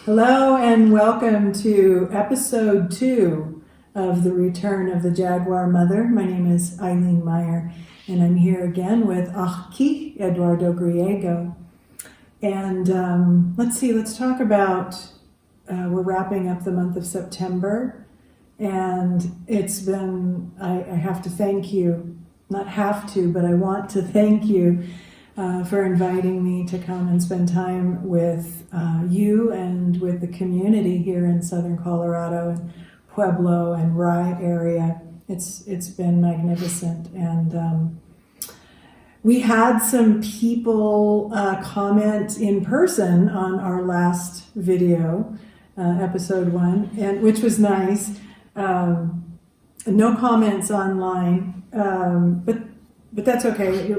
Hello and welcome to episode 2 of the Return of the Jaguar Mother. My name is Eileen Meyer and I'm here again with Aj Q'ij, Eduardo Griego. And let's talk about, we're wrapping up the month of September, and it's been, I have to thank you, not have to, but I want to thank you for inviting me to come and spend time with you and with the community here in Southern Colorado and Pueblo and Rye area. It's been magnificent, and we had some people comment in person on our last video, episode 1, and which was nice. No comments online, but that's okay.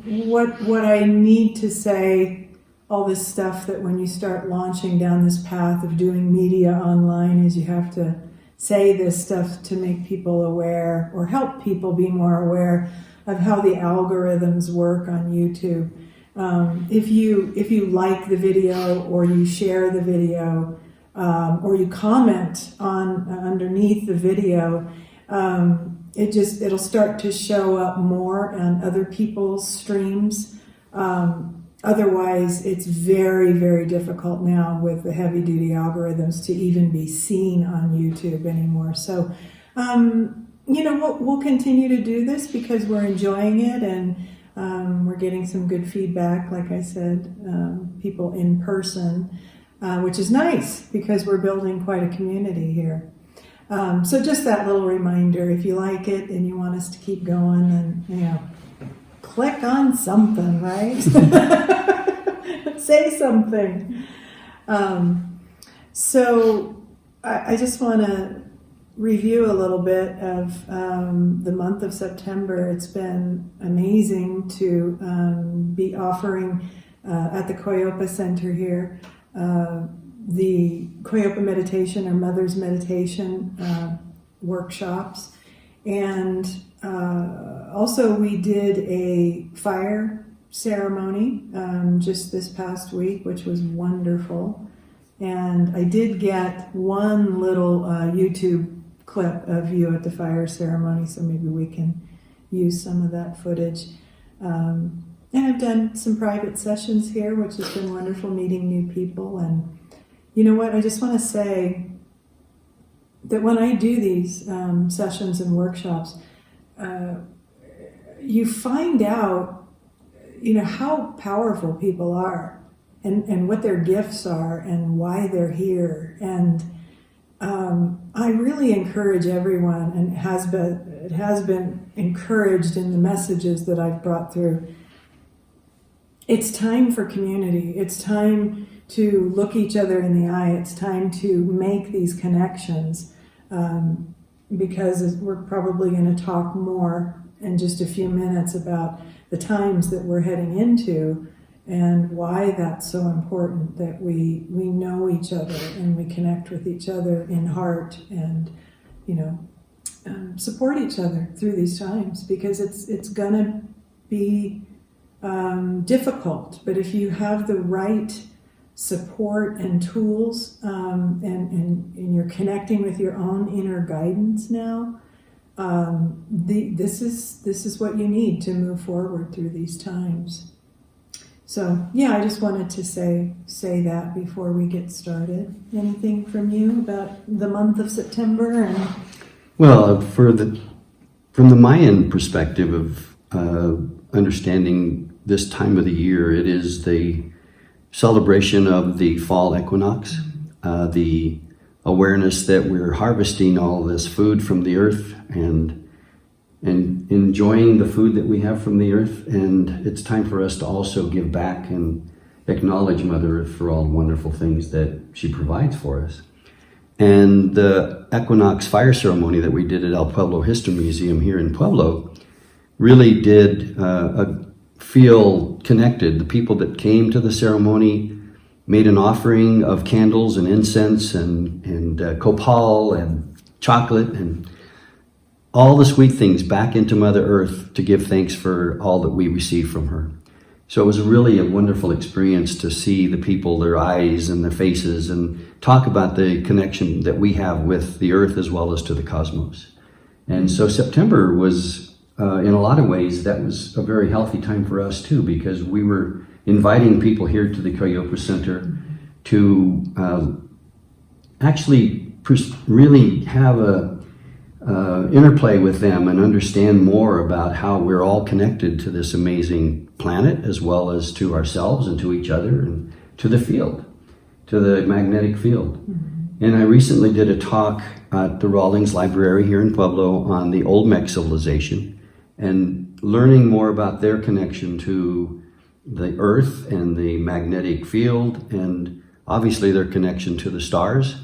What I need to say, all this stuff that when you start launching down this path of doing media online, is you have to say this stuff to make people aware or help people be more aware of how the algorithms work on YouTube. If you like the video or you share the video or you comment on underneath the video, it'll start to show up more on other people's streams. Otherwise, it's very, very difficult now with the heavy-duty algorithms to even be seen on YouTube anymore. So, we'll continue to do this because we're enjoying it, and we're getting some good feedback, like I said, people in person, which is nice because we're building quite a community here. So just that little reminder, if you like it and you want us to keep going, then, click on something, right? Say something. So I just want to review a little bit of the month of September. It's been amazing to be offering at the Koyopa Center here the Koyopa meditation or Mother's meditation workshops. And also we did a fire ceremony just this past week, which was wonderful. And I did get one little YouTube clip of you at the fire ceremony, so maybe we can use some of that footage. And I've done some private sessions here, which has been wonderful, meeting new people. And you know what, I just want to say that when I do these sessions and workshops, you find out, how powerful people are and what their gifts are and why they're here. And I really encourage everyone, and it has been encouraged in the messages that I've brought through. It's time for community. It's time to look each other in the eye. It's time to make these connections, because we're probably going to talk more in just a few minutes about the times that we're heading into and why that's so important that we know each other and we connect with each other in heart and, support each other through these times, because it's going to be difficult. But if you have the right support and tools, and you're connecting with your own inner guidance now, this is what you need to move forward through these times. So I just wanted to say that before we get started. Anything from you about the month of September? Well, from the Mayan perspective of understanding this time of the year, it is the celebration of the fall equinox, the awareness that we're harvesting all this food from the earth and enjoying the food that we have from the earth. And it's time for us to also give back and acknowledge Mother Earth for all the wonderful things that she provides for us. And the equinox fire ceremony that we did at El Pueblo History Museum here in Pueblo really did feel connected. The people that came to the ceremony made an offering of candles and incense and copal and chocolate and all the sweet things back into Mother Earth to give thanks for all that we receive from her. So it was really a wonderful experience to see the people, their eyes and their faces, and talk about the connection that we have with the earth as well as to the cosmos. And so September was, in a lot of ways, that was a very healthy time for us too, because we were inviting people here to the Koyopa Center to actually really have a interplay with them and understand more about how we're all connected to this amazing planet, as well as to ourselves and to each other and to the field, to the magnetic field. Mm-hmm. And I recently did a talk at the Rawlings Library here in Pueblo on the Olmec civilization and learning more about their connection to the earth and the magnetic field, and obviously their connection to the stars.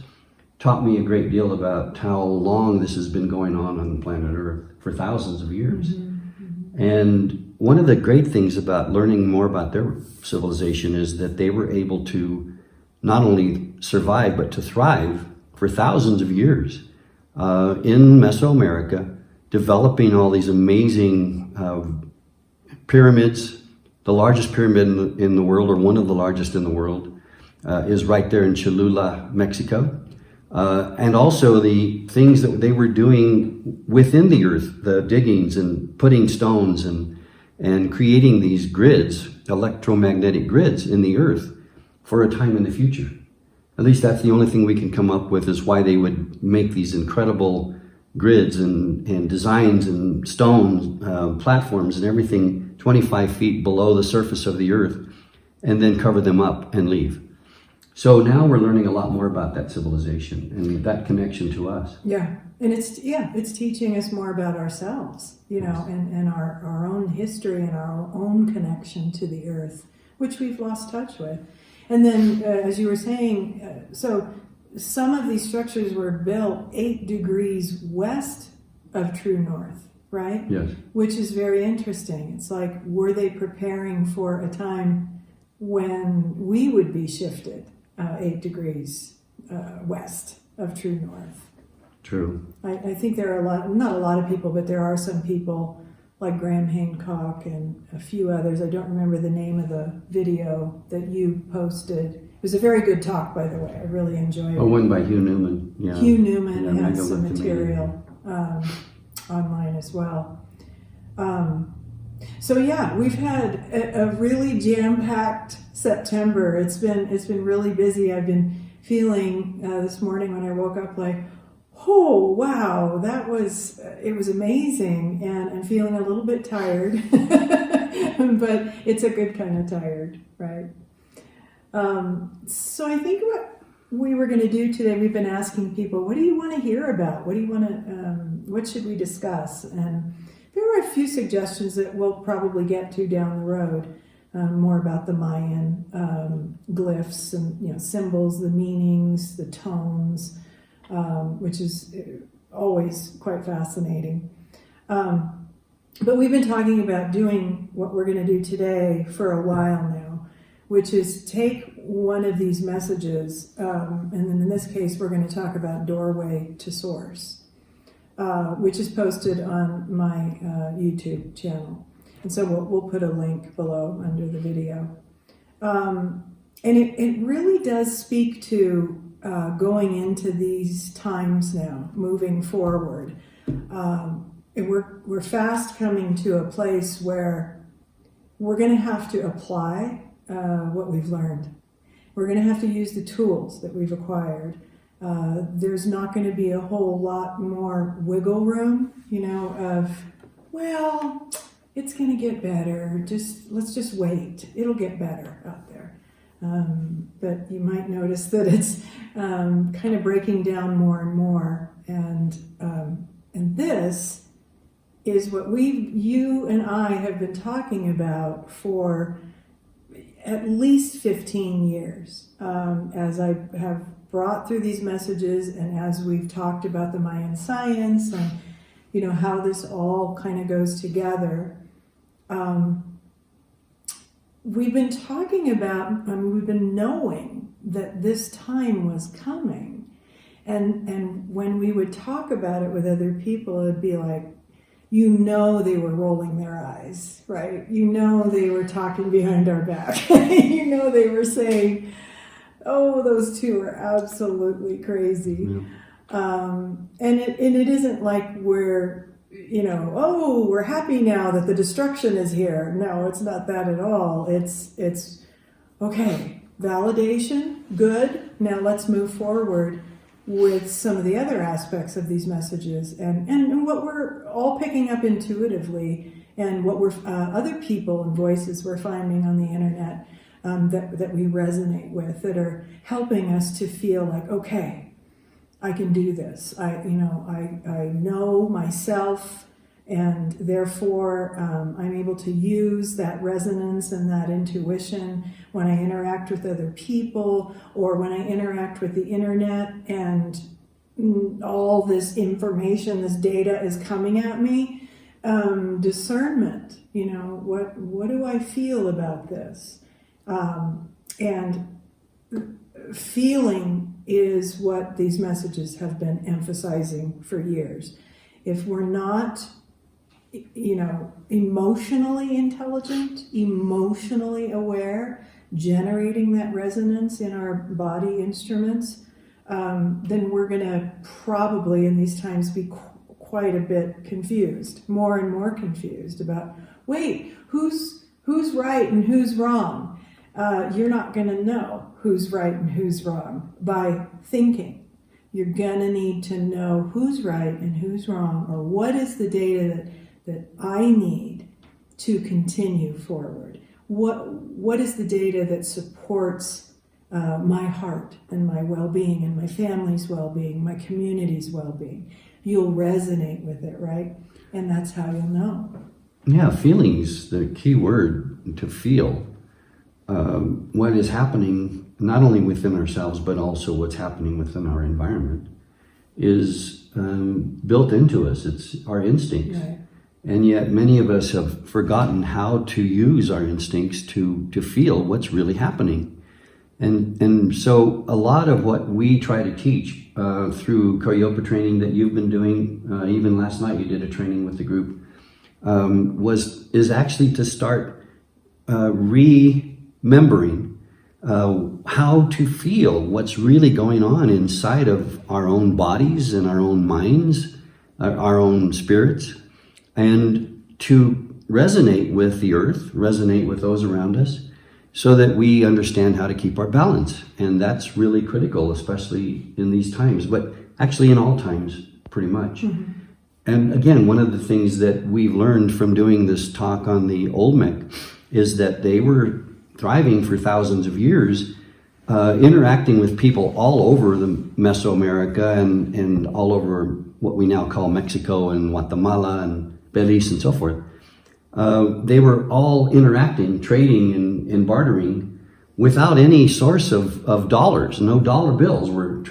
Taught me a great deal about how long this has been going on planet Earth for thousands of years. Mm-hmm. And one of the great things about learning more about their civilization is that they were able to not only survive, but to thrive for thousands of years in Mesoamerica, developing all these amazing pyramids. The largest pyramid in the world, or one of the largest in the world, is right there in Cholula, Mexico. And also the things that they were doing within the earth, the diggings and putting stones and creating these grids, electromagnetic grids in the earth for a time in the future. At least that's the only thing we can come up with, is why they would make these incredible grids and designs and stone platforms and everything 25 feet below the surface of the earth, and then cover them up and leave. So now we're learning a lot more about that civilization and that connection to us. Yeah, and it's teaching us more about ourselves, and our own history and our own connection to the earth, which we've lost touch with. And then, as you were saying, so some of these structures were built 8 degrees west of true north, right? Yes. Which is very interesting. It's like, were they preparing for a time when we would be shifted 8 degrees west of true north? True. I think there are not a lot of people, but there are some people like Graham Hancock and a few others. I don't remember the name of the video that you posted. It was a very good talk, by the way. I really enjoyed it. Oh, one by Hugh Newman. Yeah. Hugh Newman has some material online as well. So yeah, we've had a really jam-packed September. It's been really busy. I've been feeling this morning when I woke up like, oh wow, it was amazing, and I'm feeling a little bit tired, but it's a good kind of tired, right? So I think what we were going to do today, we've been asking people, what do you want to hear about? What should we discuss? And there were a few suggestions that we'll probably get to down the road, more about the Mayan glyphs and symbols, the meanings, the tones, which is always quite fascinating. But we've been talking about doing what we're going to do today for a while now, which is take one of these messages, and then in this case we're going to talk about Doorway to Source, which is posted on my YouTube channel. And so we'll put a link below under the video. And it really does speak to going into these times now, moving forward. And we're fast coming to a place where we're going to have to apply what we've learned. We're going to have to use the tools that we've acquired. There's not going to be a whole lot more wiggle room, it's going to get better. Let's just wait. It'll get better out there. But you might notice that it's kind of breaking down more and more. And this is what you and I have been talking about for at least 15 years. As I have brought through these messages, and as we've talked about the Mayan science and how this all kind of goes together, we've been talking about, we've been knowing that this time was coming, and when we would talk about it with other people, it'd be like, you know they were rolling their eyes, right? You know they were talking behind our back. You know they were saying, oh, those two are absolutely crazy. Yeah. And it isn't like we're, oh, we're happy now that the destruction is here. No, it's not that at all. It's okay, validation, good. Now let's move forward with some of the other aspects of these messages and what we're all picking up intuitively, and what we're other people and voices we're finding on the internet that we resonate with, that are helping us to feel like, okay, I can do this. I know myself, and therefore I'm able to use that resonance and that intuition when I interact with other people, or when I interact with the internet, and all this information, this data is coming at me. Discernment, what do I feel about this? And feeling is what these messages have been emphasizing for years. If we're not, emotionally intelligent, emotionally aware, generating that resonance in our body instruments, then we're going to probably in these times be quite a bit confused, more and more confused about, wait, who's right and who's wrong? You're not going to know who's right and who's wrong by thinking. You're going to need to know who's right and who's wrong, or what is the data that I need to continue forward. What is the data that supports my heart and my well-being and my family's well-being, my community's well-being? You'll resonate with it, right? And that's how you'll know. Yeah, feelings, the key word, to feel what is happening not only within ourselves, but also what's happening within our environment, is built into us. It's our instincts. Right. And yet many of us have forgotten how to use our instincts to feel what's really happening. And so a lot of what we try to teach through Koyopa training that you've been doing, even last night you did a training with the group, is actually to start remembering how to feel what's really going on inside of our own bodies and our own minds, our own spirits, and to resonate with the earth, resonate with those around us, so that we understand how to keep our balance. And that's really critical, especially in these times, but actually in all times, pretty much. Mm-hmm. And again, one of the things that we've learned from doing this talk on the Olmec is that they were thriving for thousands of years, interacting with people all over the Mesoamerica and all over what we now call Mexico and Guatemala and Belize and so forth. They were all interacting, trading and bartering without any source of dollars. No dollar bills were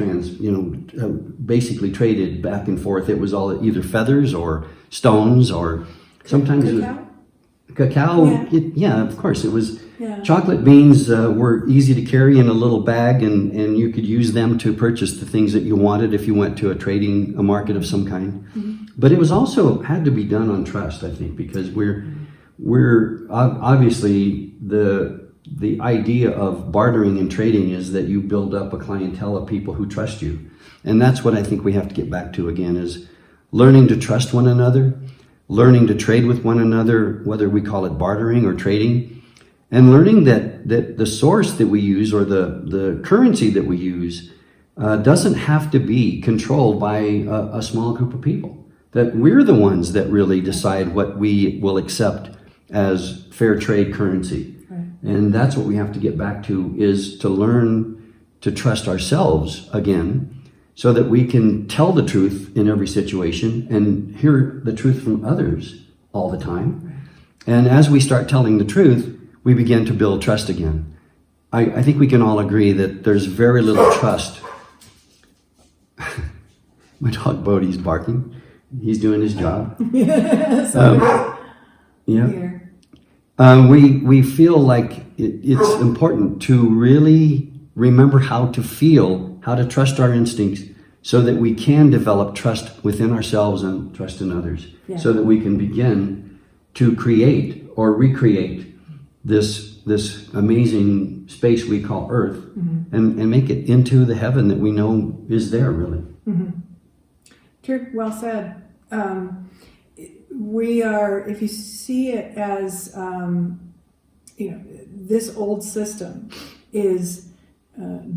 basically traded back and forth. It was all either feathers or stones, or sometimes cacao. Yeah, of course. It was chocolate beans were easy to carry in a little bag, and you could use them to purchase the things that you wanted if you went to a market of some kind. Mm-hmm. But it was also had to be done on trust, I think, because we're obviously the idea of bartering and trading is that you build up a clientele of people who trust you. And that's what I think we have to get back to again, is learning to trust one another, learning to trade with one another, whether we call it bartering or trading, and learning that the source that we use, or the currency that we use, doesn't have to be controlled by a small group of people. That we're the ones that really decide what we will accept as fair trade currency. Right. And that's what we have to get back to, is to learn to trust ourselves again, so that we can tell the truth in every situation and hear the truth from others all the time. Right. And as we start telling the truth, we begin to build trust again. I think we can all agree that there's very little trust. My dog Bodhi's barking. He's doing his job. We feel like it's important to really remember how to feel, how to trust our instincts, so that we can develop trust within ourselves and trust in others, so that we can begin to create or recreate this amazing space we call Earth, and make it into the heaven that we know is there, really. True, well said. We are, if you see it as, this old system is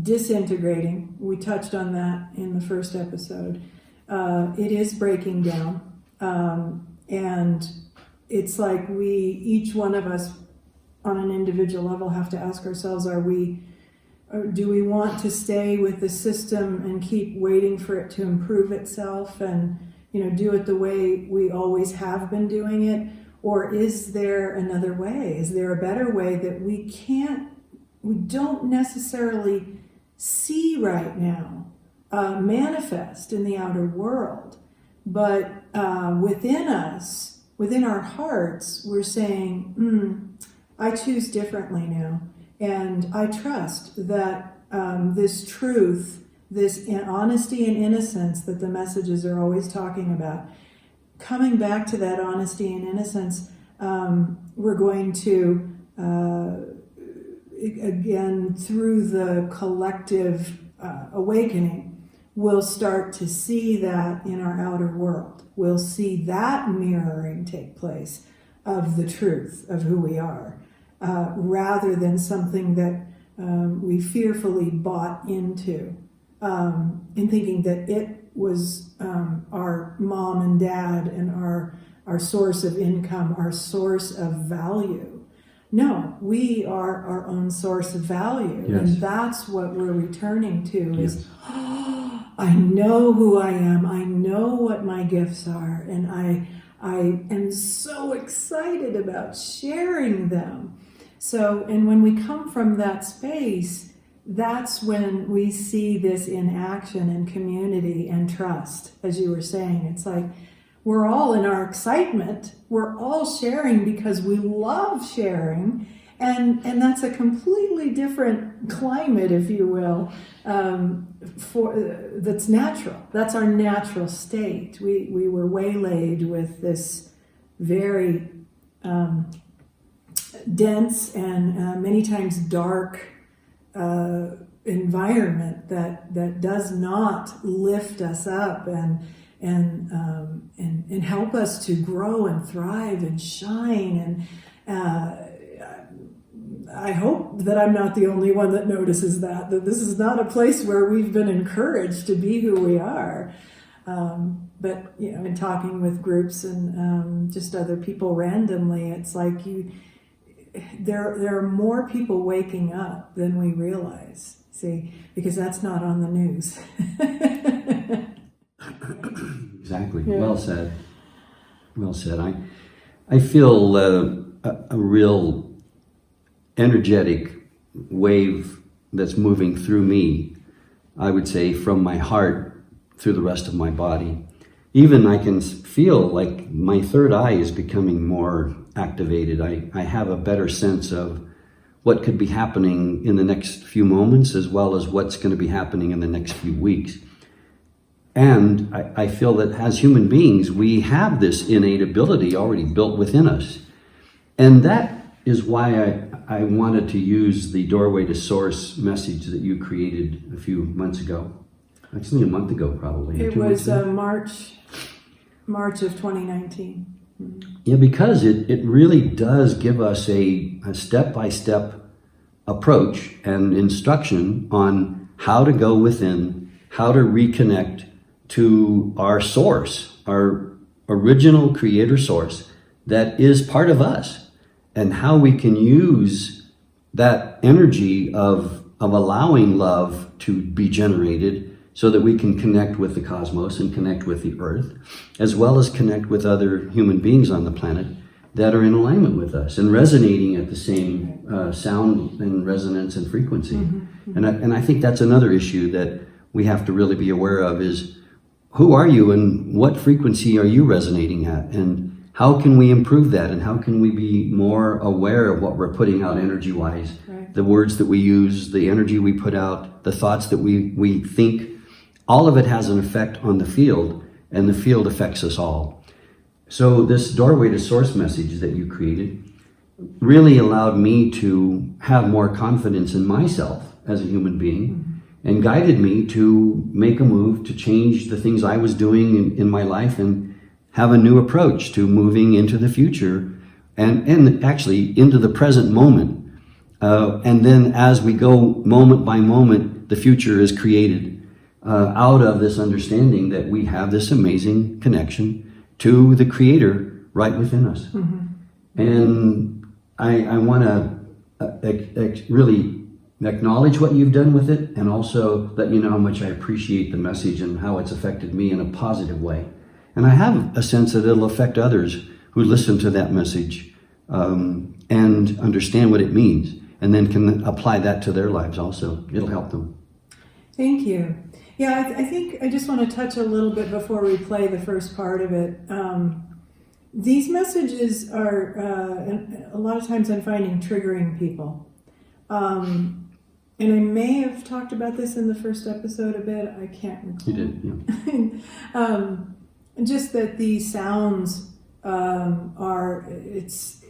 disintegrating. We touched on that in the first episode. It is breaking down. And it's like each one of us on an individual level have to ask ourselves, do we want to stay with the system and keep waiting for it to improve itself and, do it the way we always have been doing it? Or is there another way? Is there a better way that we don't necessarily see right now, manifest in the outer world, but within us, within our hearts, we're saying, I choose differently now. And I trust that this truth, this honesty and innocence that the messages are always talking about, coming back to that honesty and innocence, we're going to, again, through the collective awakening, we'll start to see that in our outer world. We'll see that mirroring take place of the truth of who we are, rather than something that we fearfully bought into, in thinking that it was our mom and dad and our source of income, our source of value. No, we are our own source of value. Yes. And that's what we're returning to is, I know who I am. I know what my gifts are. And I am so excited about sharing them. So, and when we come from that space, that's when we see this in action and community and trust, as you were saying. It's like we're all in our excitement. We're all sharing because we love sharing. And that's a completely different climate, if you will, that's natural. That's our natural state. We were waylaid with this very dense and many times dark environment that does not lift us up and help us to grow and thrive and shine. And I hope that I'm not the only one that notices that this is not a place where we've been encouraged to be who we are. But in talking with groups and just other people randomly, it's like there are more people waking up than we realize. See, because that's not on the news. Exactly. Yeah. Well said. Well said. I feel a real energetic wave that's moving through me, I would say, from my heart through the rest of my body. Even I can feel like my third eye is becoming more activated. I have a better sense of what could be happening in the next few moments, as well as what's going to be happening in the next few weeks. And I feel that as human beings, we have this innate ability already built within us. And that is why I wanted to use the Doorway to Source message that you created a few months ago. Actually, a month ago, probably. It was March of 2019. Yeah, because it really does give us a step-by-step approach and instruction on how to go within, how to reconnect to our source, our original creator source that is part of us, and how we can use that energy of allowing love to be generated so that we can connect with the cosmos and connect with the earth, as well as connect with other human beings on the planet that are in alignment with us and resonating at the same sound and resonance and frequency. Mm-hmm. And I think that's another issue that we have to really be aware of is, who are you and what frequency are you resonating at? And how can we improve that? And how can we be more aware of what we're putting out energy-wise? Right. The words that we use, the energy we put out, the thoughts that we think, all of it has an effect on the field, and the field affects us all. So this doorway to source message that you created really allowed me to have more confidence in myself as a human being, and guided me to make a move to change the things I was doing in my life and have a new approach to moving into the future and actually into the present moment. And then as we go moment by moment, the future is created out of this understanding that we have this amazing connection to the Creator right within us. And I want to really acknowledge what you've done with it, and also let you know how much I appreciate the message and how it's affected me in a positive way. And I have a sense that it'll affect others who listen to that message and understand what it means, and then can apply that to their lives also. It'll help them. Thank you. Yeah, I think I just want to touch a little bit before we play the first part of it. These messages are, a lot of times I'm finding, triggering people. And I may have talked about this in the first episode a bit. I can't recall. You did, yeah. Just that these sounds it's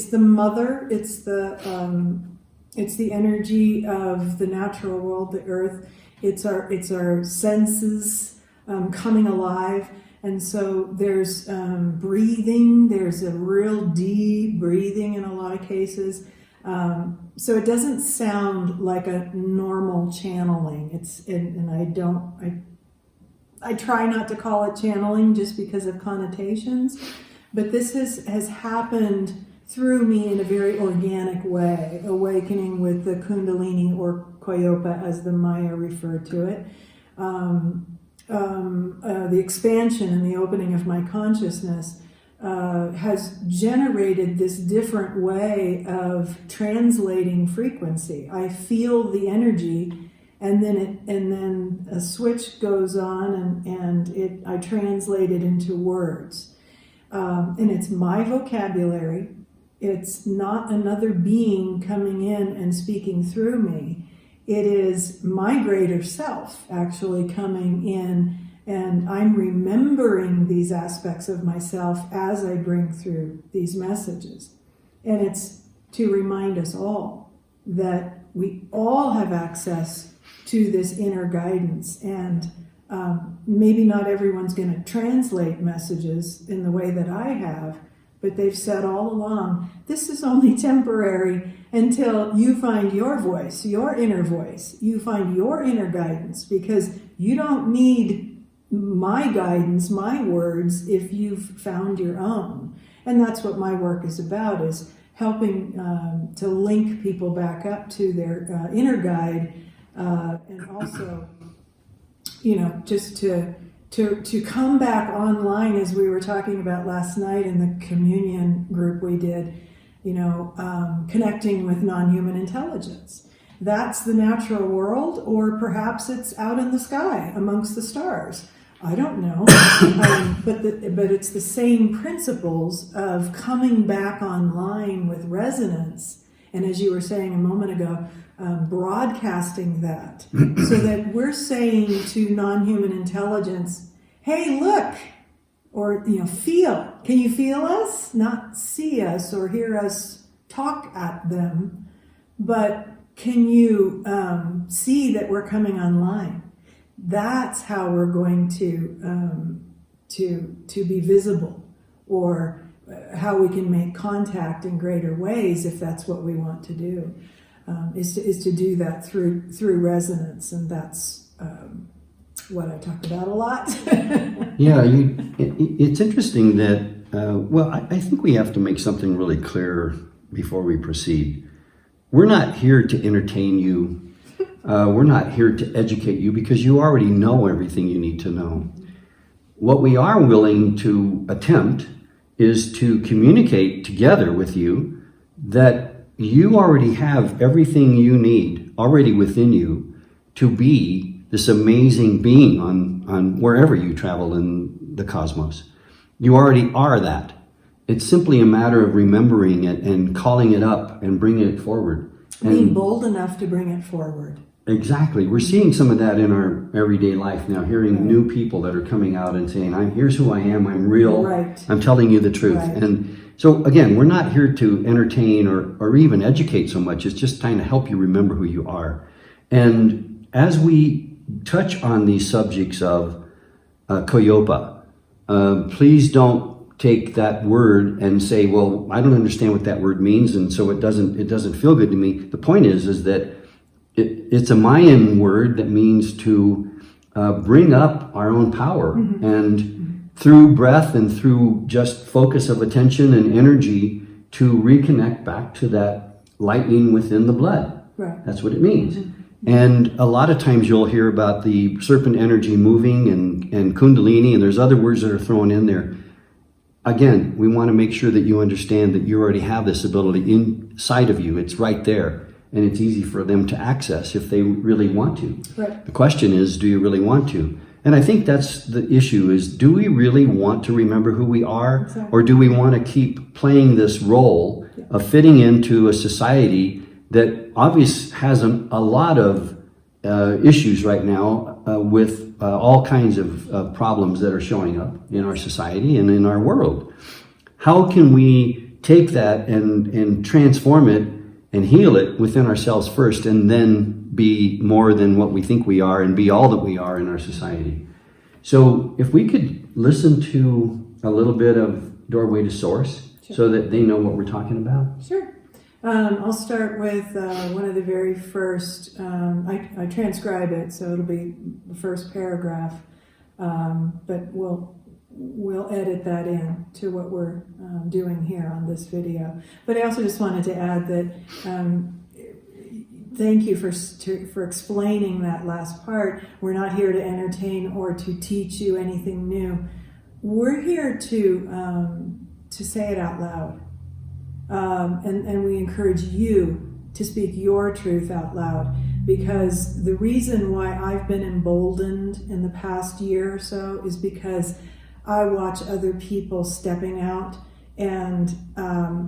the mother. It's the energy of the natural world, the earth. It's our senses coming alive. And so there's breathing. There's a real deep breathing in a lot of cases. So it doesn't sound like a normal channeling. I try not to call it channeling just because of connotations, but this has happened through me in a very organic way, awakening with the Kundalini, or Koyopa as the Maya referred to it. The expansion and the opening of my consciousness has generated this different way of translating frequency. I feel the energy, and then a switch goes on, and I translate it into words. And it's my vocabulary. It's not another being coming in and speaking through me. It is my greater self actually coming in, and I'm remembering these aspects of myself as I bring through these messages. And it's to remind us all that we all have access to this inner guidance. And maybe not everyone's going to translate messages in the way that I have, but they've said all along, this is only temporary until you find your voice, your inner voice. You find your inner guidance, because you don't need my guidance, my words, if you've found your own. And that's what my work is about, is helping to link people back up to their inner guide, and also, just to come back online, as we were talking about last night in the communion group we did, connecting with non-human intelligence. That's the natural world, or perhaps it's out in the sky amongst the stars. I don't know, but it's the same principles of coming back online with resonance, and as you were saying a moment ago, broadcasting that, so that we're saying to non-human intelligence, hey, look, or feel. Can you feel us? Not see us or hear us talk at them, but can you see that we're coming online? That's how we're going to be visible, or how we can make contact in greater ways, if that's what we want to do, is to do that through resonance. And that's what I talk about a lot. Yeah, it's interesting that, I think we have to make something really clear before we proceed. We're not here to entertain you. We're not here to educate you, because you already know everything you need to know. What we are willing to attempt is to communicate together with you that you already have everything you need already within you to be this amazing being on wherever you travel in the cosmos. You already are that. It's simply a matter of remembering it and calling it up and bringing it forward. Being bold enough to bring it forward. Exactly. We're seeing some of that in our everyday life now, hearing new people that are coming out and saying, here's who I am, I'm real, Right. I'm telling you the truth. Right. And so again, we're not here to entertain or even educate so much. It's just trying to help you remember who you are. And as we touch on these subjects of Koyopa, please don't take that word and say, well, I don't understand what that word means, and so it doesn't feel good to me. The point is that it's a Mayan word that means to bring up our own power. Mm-hmm. And through breath and through just focus of attention and energy to reconnect back to that lightning within the blood. Right. That's what it means. Mm-hmm. And a lot of times you'll hear about the serpent energy moving and kundalini, and there's other words that are thrown in there. Again, we want to make sure that you understand that you already have this ability inside of you. It's right there. And it's easy for them to access if they really want to. Right. The question is, do you really want to? And I think that's the issue is, do we really want to remember who we are? Exactly. Or do we want to keep playing this role of fitting into a society that obviously has a lot of issues right now with all kinds of problems that are showing up in our society and in our world? How can we take that and transform it and heal it within ourselves first, and then be more than what we think we are and be all that we are in our society? So if we could listen to a little bit of Doorway to Source, sure, so that they know what we're talking about. Sure. I'll start with one of the very first, I transcribe it, so it'll be the first paragraph, but we'll edit that in to what we're doing here on this video. But I also just wanted to add that thank you for explaining that last part. We're not here to entertain or to teach you anything new. We're here to say it out loud. And we encourage you to speak your truth out loud, because the reason why I've been emboldened in the past year or so is because I watch other people stepping out, and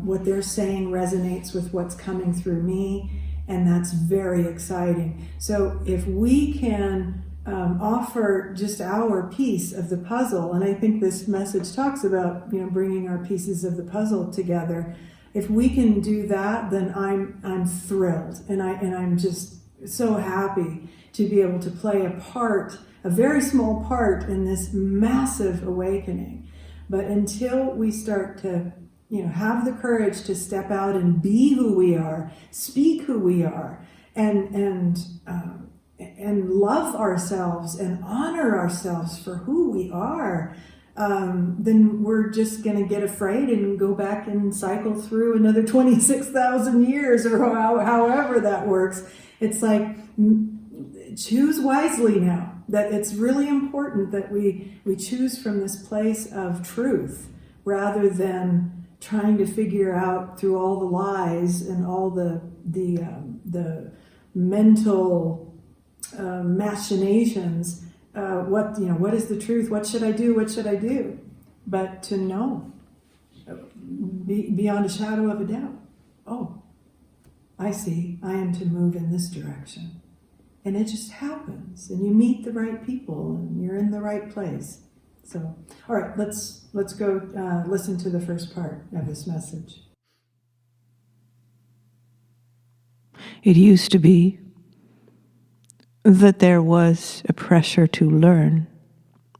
what they're saying resonates with what's coming through me, and that's very exciting. So if we can offer just our piece of the puzzle, and I think this message talks about bringing our pieces of the puzzle together. If we can do that, then I'm thrilled, and I'm just so happy to be able to play a part, a very small part in this massive awakening. But until we start to, have the courage to step out and be who we are, speak who we are, and love ourselves and honor ourselves for who we are, then we're just going to get afraid and go back and cycle through another 26,000 years or however that works. It's like, choose wisely now. That it's really important that we choose from this place of truth rather than trying to figure out through all the lies and all the mental machinations what is the truth, what should I do, but to know beyond a shadow of a doubt, oh, I see, I am to move in this direction. And it just happens, and you meet the right people, and you're in the right place. So, all right, let's go listen to the first part of this message. It used to be that there was a pressure to learn,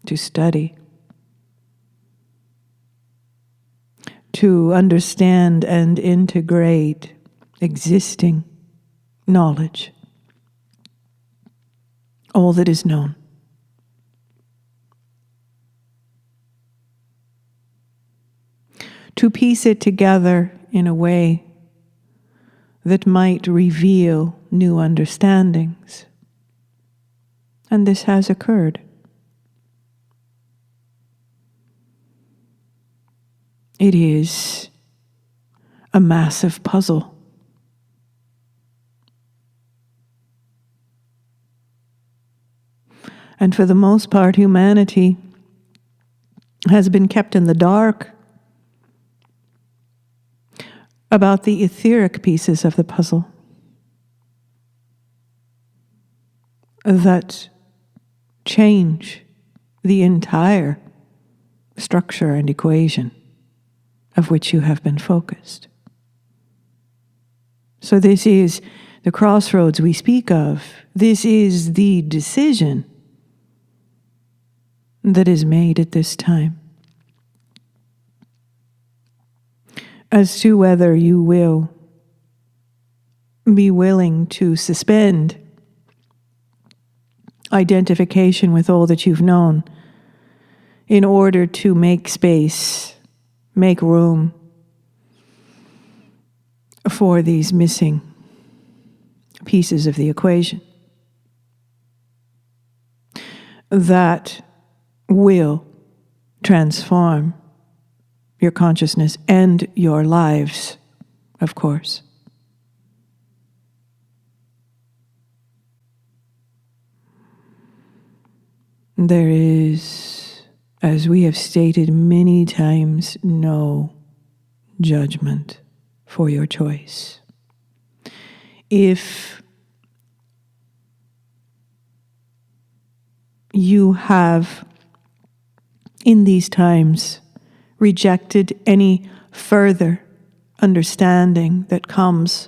to study, to understand and integrate existing knowledge, all that is known. To piece it together in a way that might reveal new understandings. And this has occurred. It is a massive puzzle. And for the most part, humanity has been kept in the dark about the etheric pieces of the puzzle. that change the entire structure and equation of which you have been focused. So this is the crossroads we speak of. This is the decision that is made at this time as to whether you will be willing to suspend identification with all that you've known in order to make space, make room for these missing pieces of the equation that will transform your consciousness and your lives, of course. There is, as we have stated many times, no judgment for your choice. If you have, in these times, rejected any further understanding that comes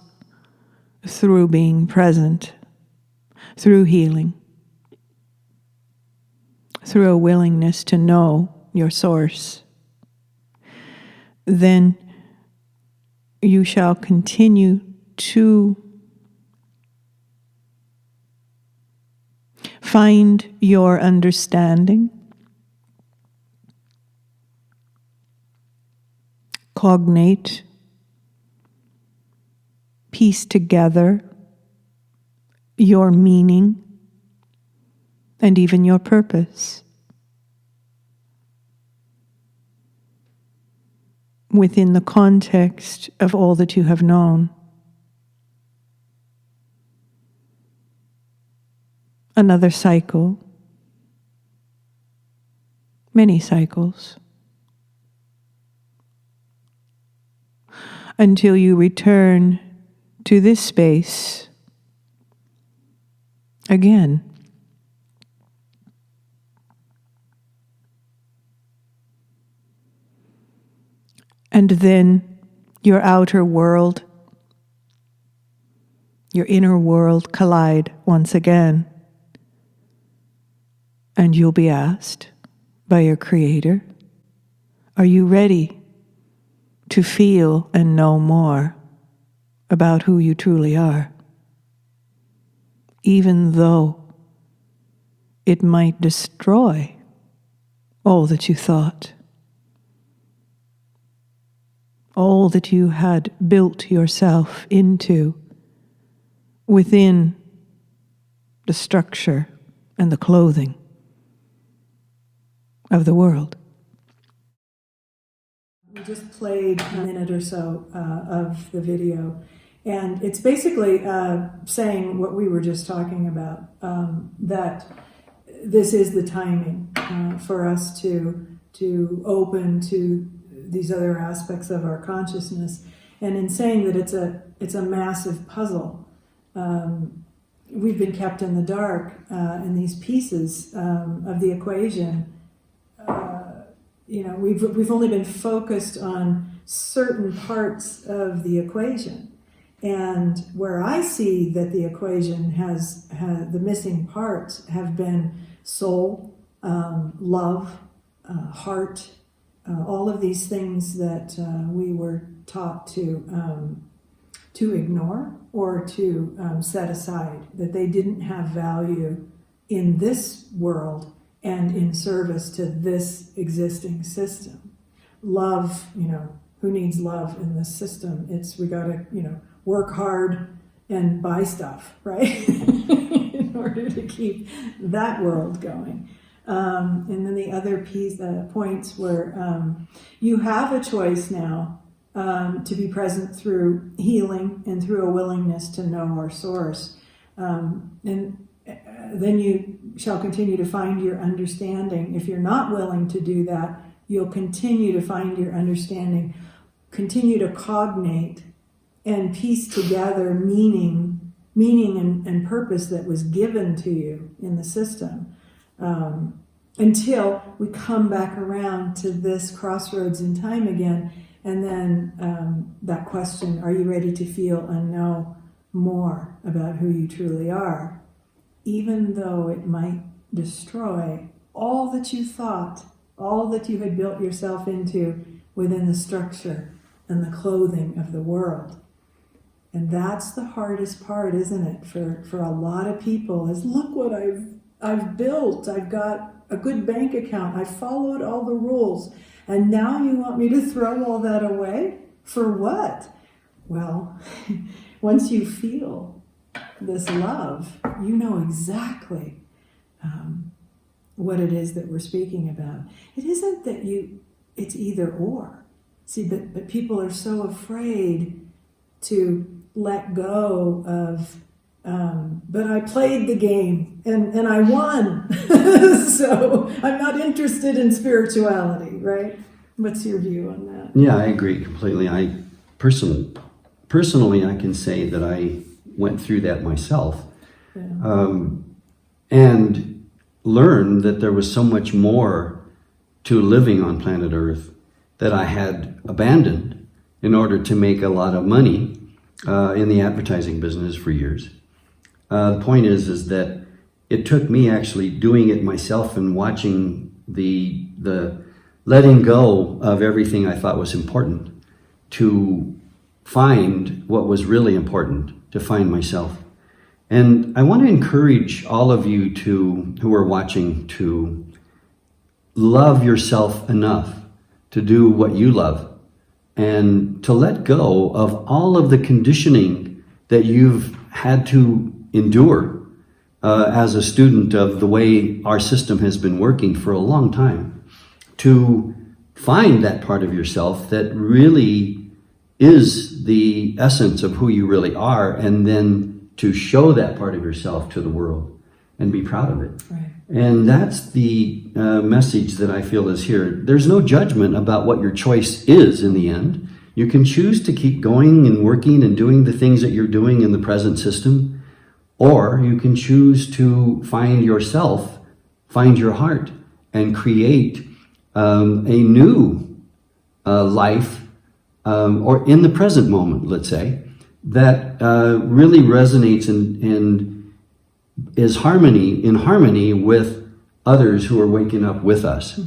through being present, through healing, through a willingness to know your source, then you shall continue to find your understanding, cognate, piece together your meaning and even your purpose within the context of all that you have known. Another cycle, many cycles, until you return to this space again. And then your outer world, your inner world collide once again. And you'll be asked by your Creator, are you ready to feel and know more about who you truly are? Even though it might destroy all that you thought, all that you had built yourself into within the structure and the clothing of the world. We just played a minute or so of the video, and it's basically saying what we were just talking about, that this is the timing for us to open to these other aspects of our consciousness. And in saying that it's a massive puzzle, we've been kept in the dark in these pieces of the equation. We've only been focused on certain parts of the equation, and where I see that the equation has the missing parts have been soul, love, heart, all of these things that we were taught to ignore or to set aside, that they didn't have value in this world and in service to this existing system. Love, who needs love in this system? We gotta, work hard and buy stuff, right? In order to keep that world going. And then the other points where you have a choice now to be present through healing and through a willingness to know our source. And then you shall continue to find your understanding. If you're not willing to do that, you'll continue to find your understanding, continue to cognate and piece together meaning meaning and purpose that was given to you in the system, until we come back around to this crossroads in time again. And then that question, are you ready to feel and know more about who you truly are? Even though it might destroy all that you thought, all that you had built yourself into within the structure and the clothing of the world. And that's the hardest part, isn't it, for a lot of people, is look what I've built. I've got a good bank account. I followed all the rules. And now you want me to throw all that away? For what? Well, once you feel this love, you know exactly what it is that we're speaking about. It isn't that it's either or. See, but people are so afraid to let go of, but I played the game and I won. So I'm not interested in spirituality, right? What's your view on that? Yeah, I agree completely. I personally, I can say that I went through that myself, and learned that there was so much more to living on planet Earth that I had abandoned in order to make a lot of money in the advertising business for years. The point is that it took me actually doing it myself and watching the letting go of everything I thought was important to find what was really important, to find myself. And I want to encourage all of you who are watching to love yourself enough to do what you love and to let go of all of the conditioning that you've had to endure as a student of the way our system has been working for a long time, to find that part of yourself that really is the essence of who you really are, and then to show that part of yourself to the world and be proud of it. Right. And that's the message that I feel is here. There's no judgment about what your choice is in the end. You can choose to keep going and working and doing the things that you're doing in the present system, or you can choose to find yourself, find your heart, and create a new life, or in the present moment, let's say, that really resonates and is in harmony with others who are waking up with us.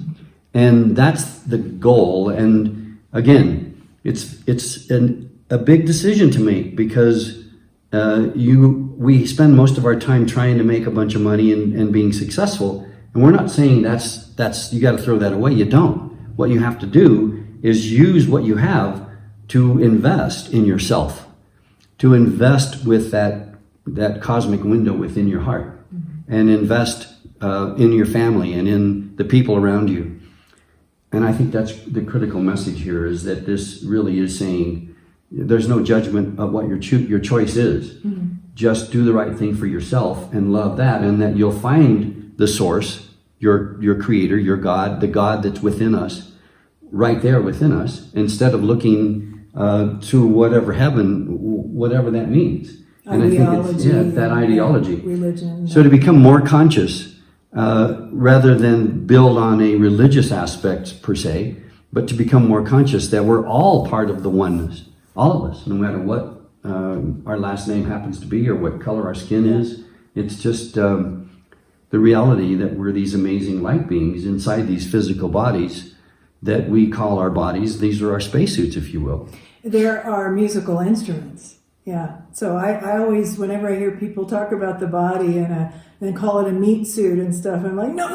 And that's the goal. And again, it's a big decision to make, because we spend most of our time trying to make a bunch of money and being successful. And we're not saying that's you got to throw that away. You don't. What you have to do is use what you have to invest in yourself, to invest with that cosmic window within your heart, and invest in your family and in the people around you. And I think that's the critical message here, is that this really is saying there's no judgment of what your choice is. Mm-hmm. Just do the right thing for yourself and love that, and that you'll find the source, your creator, your God, the God that's within us, right there within us, instead of looking to whatever heaven, whatever that means. And I think it's that ideology. Religion. So to become more conscious, rather than build on a religious aspect per se, but to become more conscious that we're all part of the oneness, all of us, no matter what our last name happens to be or what color our skin is. It's just the reality that we're these amazing light beings inside these physical bodies that we call our bodies. These are our spacesuits, if you will. There are musical instruments. Yeah. So I always, whenever I hear people talk about the body and call it a meat suit and stuff, I'm like, no,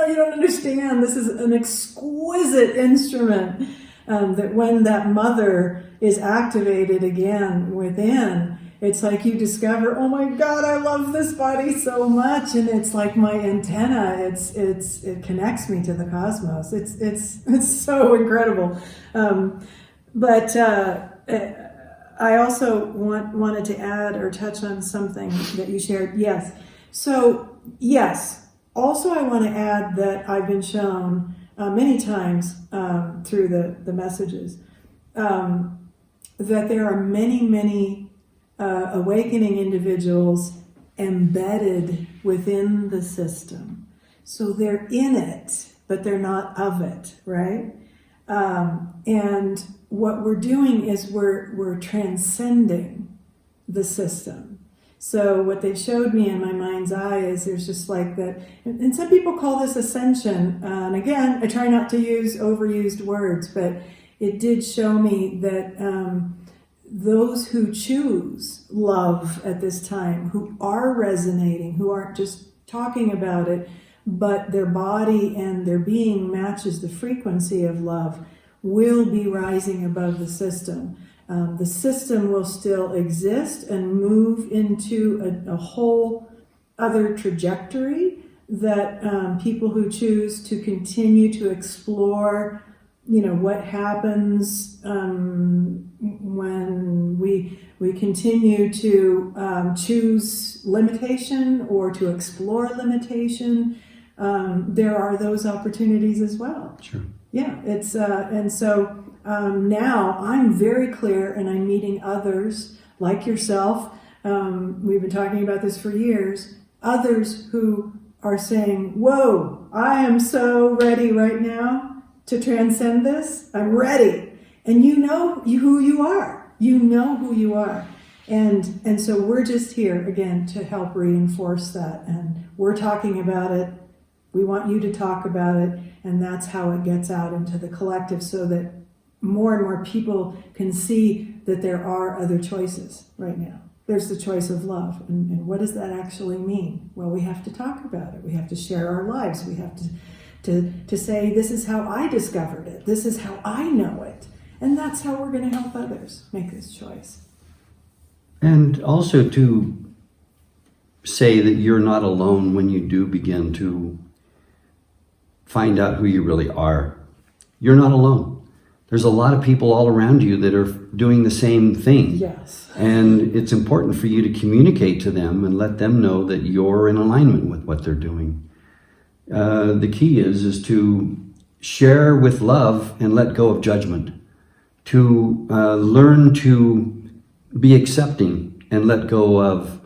you don't understand. This is an exquisite instrument that when that mother is activated again within, it's like you discover, oh my God, I love this body so much, and it's like my antenna. It connects me to the cosmos. It's so incredible. But I also wanted to add or touch on something that you shared. Yes. So yes. Also, I want to add that I've been shown many times through the messages that there are many awakening individuals embedded within the system. So they're in it, but they're not of it, right? And what we're doing is we're transcending the system. So what they showed me in my mind's eye is there's just like that, and some people call this ascension. And again, I try not to use overused words, but it did show me that those who choose love at this time, who are resonating, who aren't just talking about it, but their body and their being matches the frequency of love, will be rising above the system. The system will still exist and move into a whole other trajectory that people who choose to continue to explore, what happens when we continue to choose limitation or to explore limitation. There are those opportunities as well. Sure. Yeah, it's and so now I'm very clear, and I'm meeting others like yourself. We've been talking about this for years. Others who are saying, "Whoa, I am so ready right now to transcend this. I'm ready," and you know who you are. You know who you are, and so we're just here again to help reinforce that. And we're talking about it. We want you to talk about it, and that's how it gets out into the collective, so that more and more people can see that there are other choices right now. There's the choice of love, and what does that actually mean? Well, we have to talk about it. We have to share our lives. We have to say, this is how I discovered it. This is how I know it. And that's how we're going to help others make this choice. And also to say that you're not alone when you do begin to find out who you really are. You're not alone. There's a lot of people all around you that are doing the same thing. Yes. And it's important for you to communicate to them and let them know that you're in alignment with what they're doing. The key is to share with love and let go of judgment. To learn to be accepting and let go of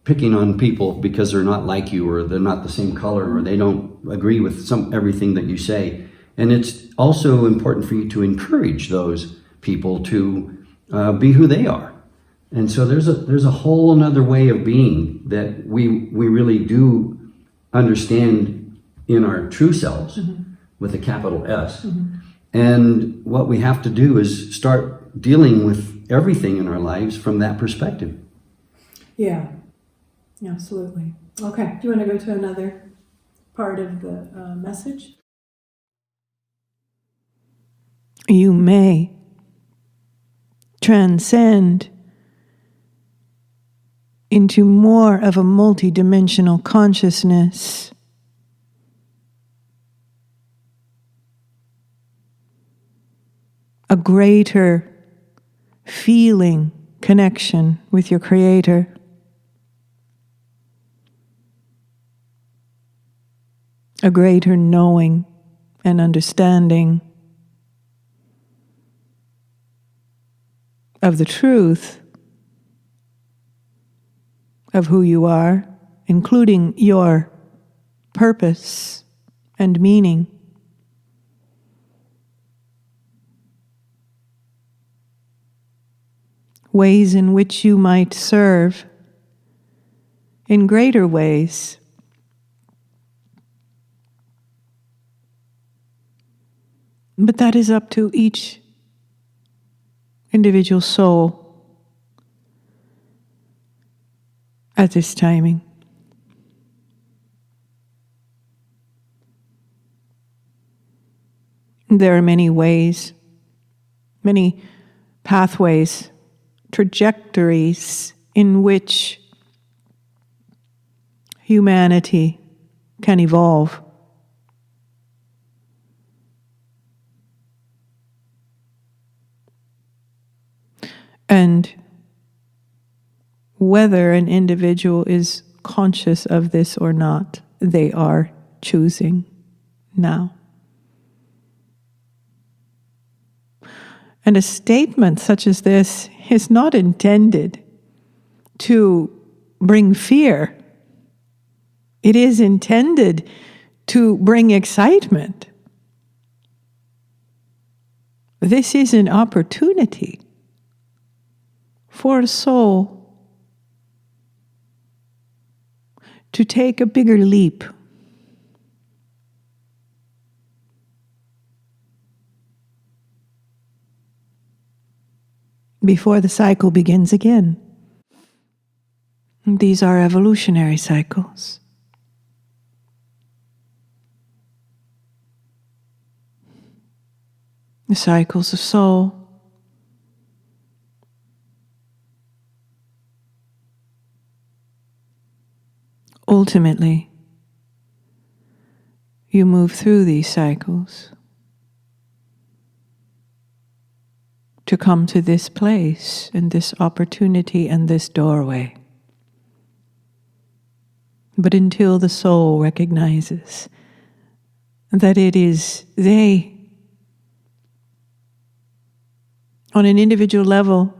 picking on people because they're not like you, or they're not the same color, or they don't agree with everything that you say. And it's also important for you to encourage those people to be who they are. And so there's a whole another way of being that we really do understand in our true selves, with a capital S. And what we have to do is start dealing with everything in our lives from that perspective. Yeah, absolutely. Okay, do you want to go to another part of the message? You may transcend into more of a multidimensional consciousness. A greater feeling connection with your Creator. A greater knowing and understanding of the truth of who you are, including your purpose and meaning. Ways in which you might serve in greater ways. But that is up to each individual soul at this timing. There are many ways, many pathways, trajectories in which humanity can evolve. And whether an individual is conscious of this or not, they are choosing now. And a statement such as this is not intended to bring fear. It is intended to bring excitement. This is an opportunity for a soul to take a bigger leap. Before the cycle begins again. These are evolutionary cycles. The cycles of soul. Ultimately, you move through these cycles to come to this place and this opportunity and this doorway. But until the soul recognizes that it is they, on an individual level,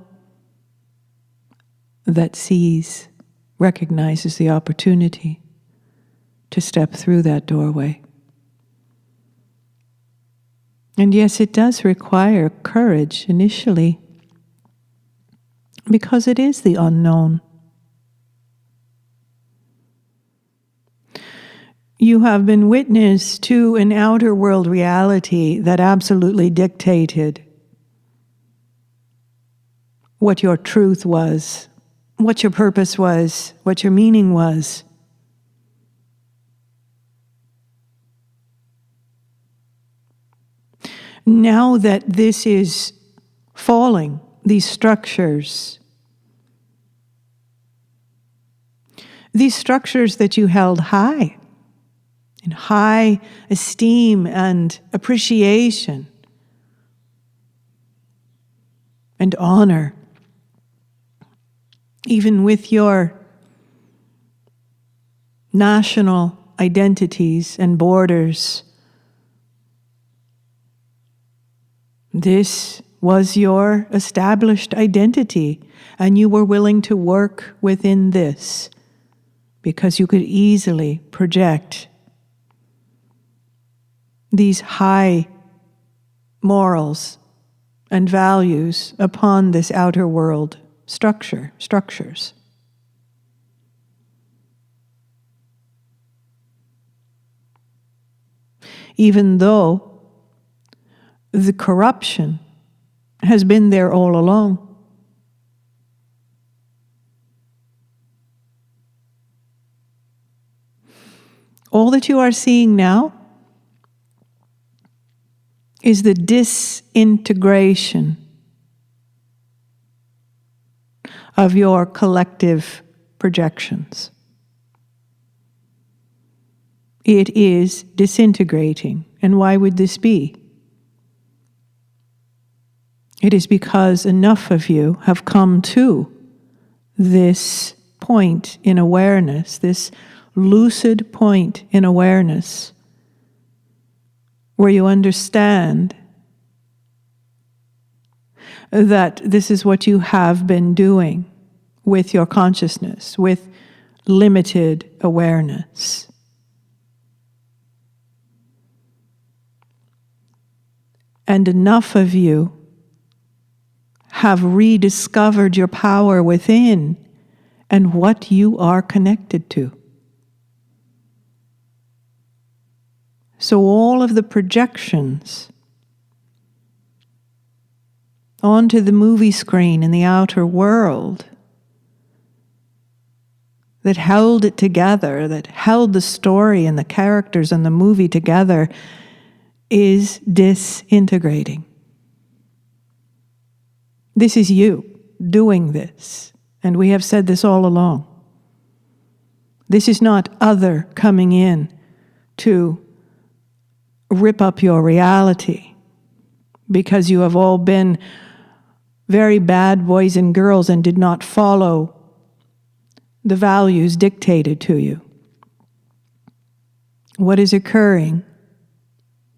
that sees, recognizes the opportunity to step through that doorway. And yes, it does require courage initially, because it is the unknown. You have been witness to an outer world reality that absolutely dictated what your truth was, what your purpose was, what your meaning was. Now that this is falling, these structures that you held high, in high esteem and appreciation and honor, even with your national identities and borders. This was your established identity, and you were willing to work within this because you could easily project these high morals and values upon this outer world structures. Even though the corruption has been there all along. All that you are seeing now is the disintegration of your collective projections. It is disintegrating. And why would this be? It is because enough of you have come to this point in awareness, this lucid point in awareness, where you understand that this is what you have been doing with your consciousness, with limited awareness. And enough of you have rediscovered your power within and what you are connected to. So all of the projections onto the movie screen in the outer world that held it together, that held the story and the characters and the movie together, is disintegrating. This is you doing this, and we have said this all along. This is not other coming in to rip up your reality because you have all been very bad boys and girls and did not follow the values dictated to you. What is occurring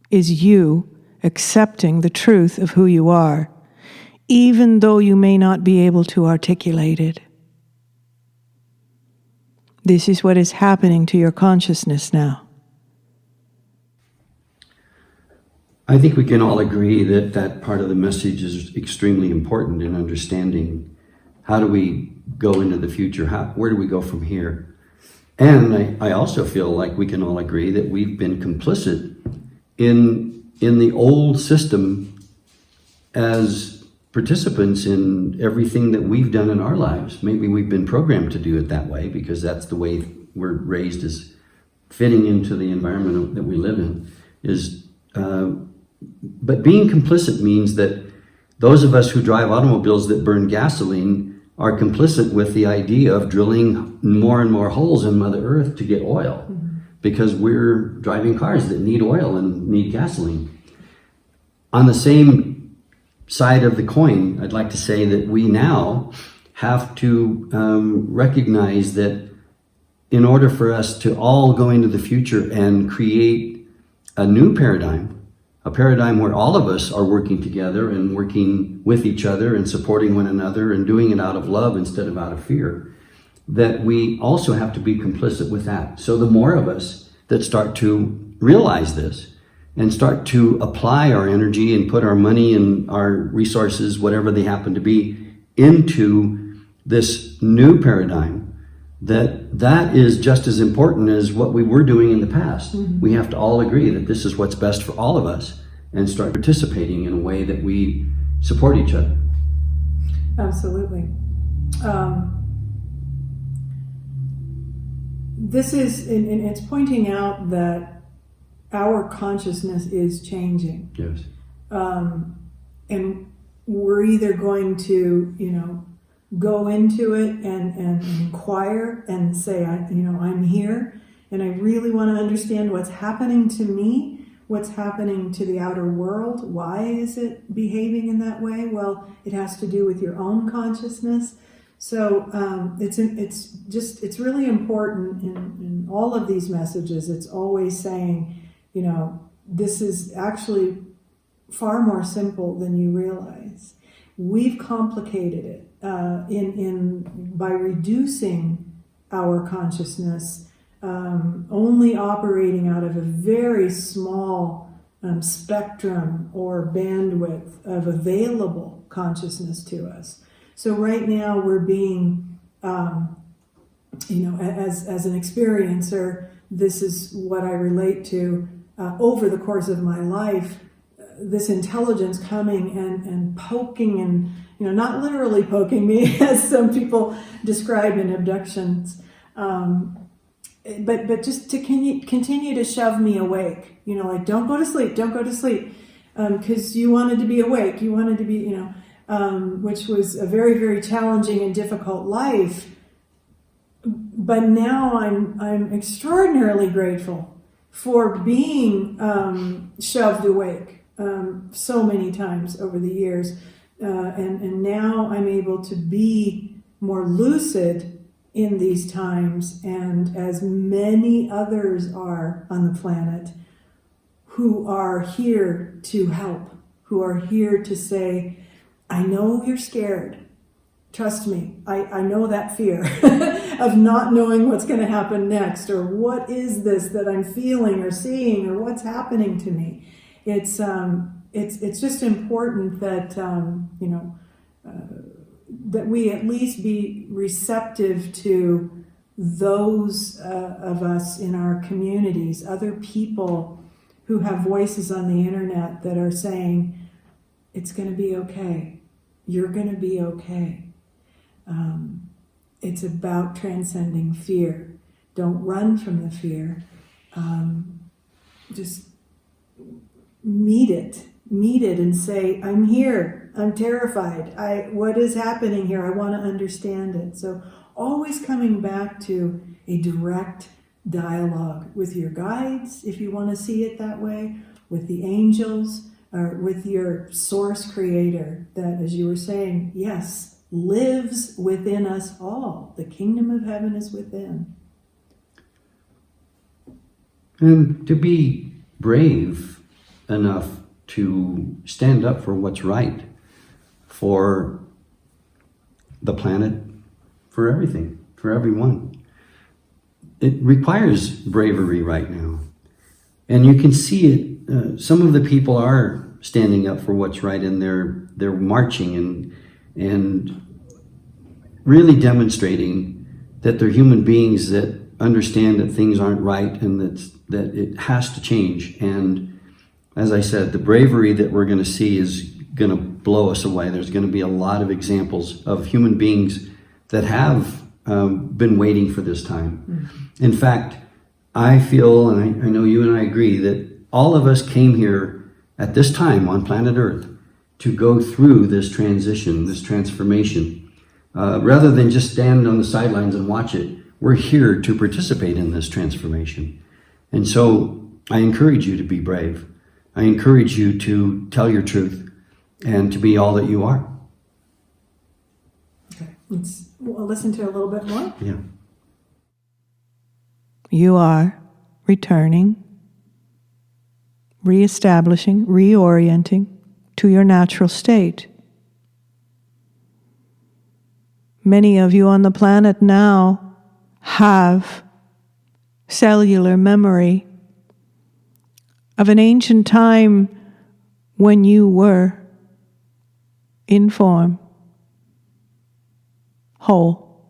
is you accepting the truth of who you are even though you may not be able to articulate it. This is what is happening to your consciousness now. I think we can all agree that that part of the message is extremely important in understanding how do we go into the future, where do we go from here? And I also feel like we can all agree that we've been complicit in the old system as participants in everything that we've done in our lives. Maybe we've been programmed to do it that way because that's the way we're raised, as fitting into the environment that we live in. But being complicit means that those of us who drive automobiles that burn gasoline are complicit with the idea of drilling more and more holes in Mother Earth to get oil, because we're driving cars that need oil and need gasoline. On the same side of the coin, I'd like to say that we now have to recognize that in order for us to all go into the future and create a new paradigm, a paradigm where all of us are working together and working with each other and supporting one another and doing it out of love instead of out of fear, that we also have to be complicit with that. So the more of us that start to realize this and start to apply our energy and put our money and our resources, whatever they happen to be, into this new paradigm, that is just as important as what we were doing in the past. We have to all agree that this is what's best for all of us and start participating in a way that we support each other. Absolutely. This is, and it's pointing out that our consciousness is changing. Yes. And we're either going to, go into it and inquire and say, I'm here and I really want to understand what's happening to me, what's happening to the outer world. Why is it behaving in that way? Well, it has to do with your own consciousness. So it's really important in all of these messages. It's always saying, this is actually far more simple than you realize. We've complicated it by reducing our consciousness, only operating out of a very small spectrum or bandwidth of available consciousness to us. So right now we're being, as an experiencer, this is what I relate to over the course of my life. This intelligence coming and poking and, not literally poking me as some people describe in abductions, but just to continue to shove me awake, like don't go to sleep, because you wanted to be awake, you wanted to be, which was a very, very challenging and difficult life. But now I'm extraordinarily grateful for being shoved awake so many times over the years. And now I'm able to be more lucid in these times, and as many others are on the planet who are here to help, who are here to say, I know you're scared. Trust me, I know that fear of not knowing what's going to happen next, or what is this that I'm feeling or seeing, or what's happening to me. It's just important that that we at least be receptive to those of us in our communities, other people who have voices on the internet that are saying, it's going to be okay. You're going to be okay. It's about transcending fear. Don't run from the fear. Just meet it and say, I'm here, I'm terrified, what is happening here, I want to understand it. So always coming back to a direct dialogue with your guides, if you want to see it that way, with the angels, or with your source creator that, as you were saying, yes, lives within us all. The kingdom of heaven is within. And to be brave enough to stand up for what's right, for the planet, for everything, for everyone. It requires bravery right now. And you can see it. Some of the people are standing up for what's right, and they're marching and really demonstrating that they're human beings that understand that things aren't right and that it has to change. And as I said, the bravery that we're going to see is going to blow us away. There's going to be a lot of examples of human beings that have been waiting for this time. Mm-hmm. In fact, I feel, and I know you and I agree, that all of us came here at this time on planet Earth to go through this transition, this transformation. Rather than just stand on the sidelines and watch it, we're here to participate in this transformation. And so I encourage you to be brave. I encourage you to tell your truth and to be all that you are. Okay, we'll listen to a little bit more. Yeah. You are returning, reestablishing, reorienting to your natural state. Many of you on the planet now have cellular memory of an ancient time when you were in form, whole,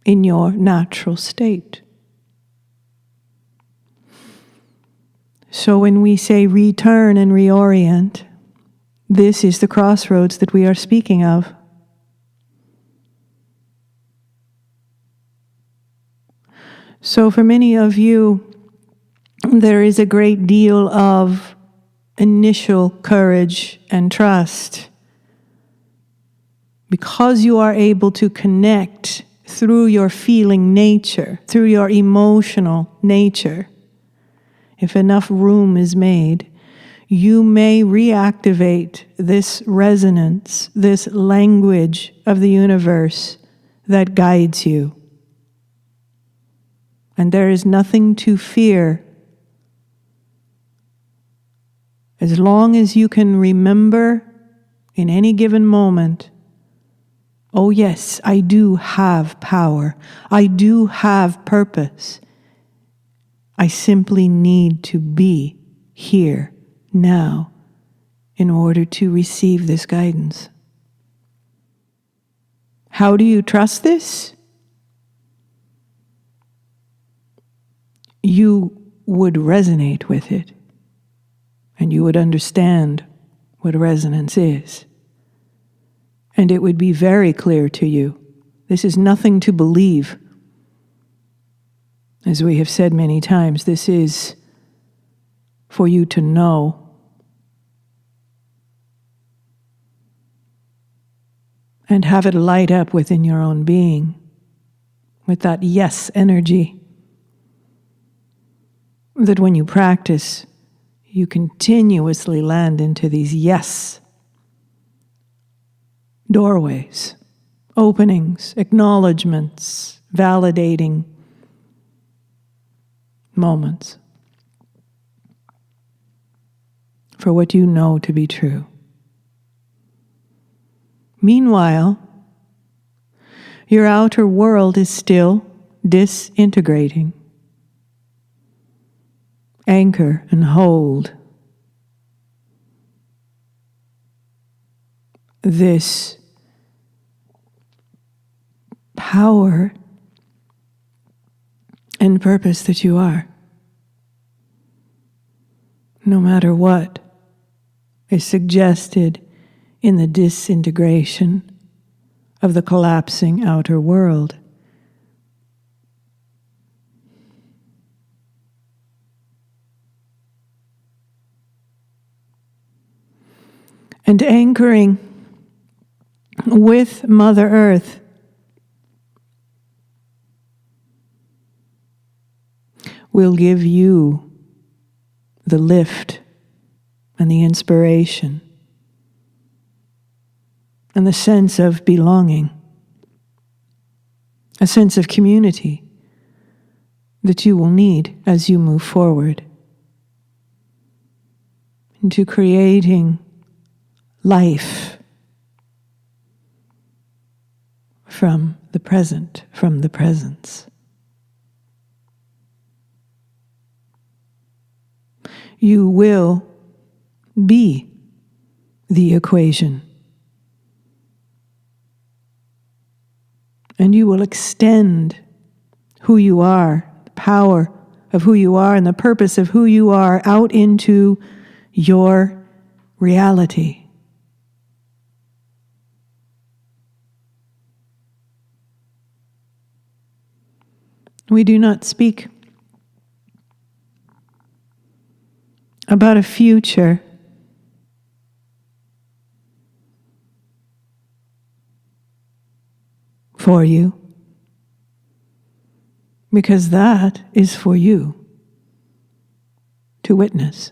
in your natural state. So when we say return and reorient, this is the crossroads that we are speaking of. So for many of you, there is a great deal of initial courage and trust because you are able to connect through your feeling nature, through your emotional nature. If enough room is made, you may reactivate this resonance, this language of the universe that guides you. And there is nothing to fear. As long as you can remember in any given moment, oh yes, I do have power. I do have purpose. I simply need to be here now in order to receive this guidance. How do you trust this? You would resonate with it, and you would understand what resonance is. And it would be very clear to you. This is nothing to believe. As we have said many times, this is for you to know. And have it light up within your own being with that yes energy. That when you practice, you continuously land into these yes doorways, openings, acknowledgements, validating moments for what you know to be true. Meanwhile, your outer world is still disintegrating. Anchor and hold this power and purpose that you are. No matter what is suggested in the disintegration of the collapsing outer world. And anchoring with Mother Earth will give you the lift and the inspiration and the sense of belonging, a sense of community that you will need as you move forward into creating life from the present, from the presence. You will be the equation. And you will extend who you are, the power of who you are and the purpose of who you are out into your reality. We do not speak about a future for you, because that is for you to witness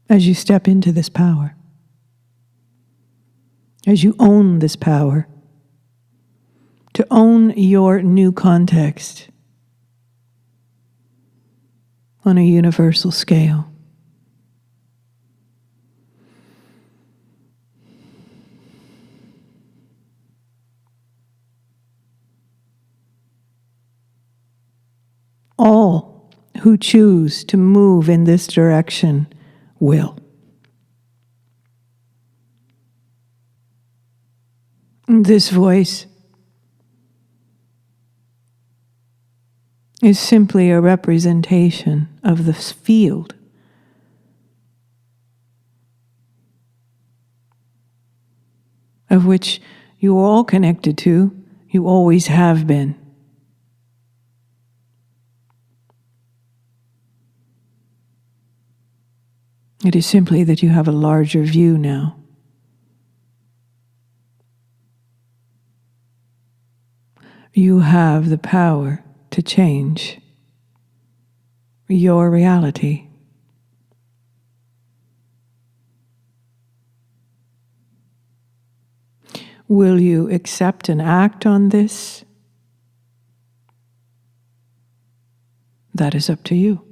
as you step into this power, as you own this power, to own your new context on a universal scale. All who choose to move in this direction will. This voice is simply a representation of the field of which you are all connected to, you always have been. It is simply that you have a larger view now. You have the power to change your reality. Will you accept and act on this? That is up to you.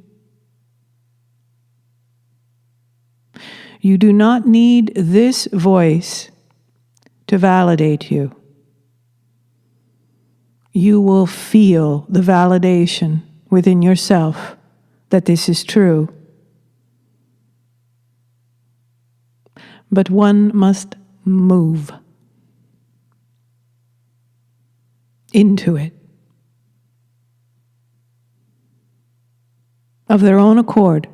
You do not need this voice to validate you. You will feel the validation within yourself that this is true. But one must move into it of their own accord,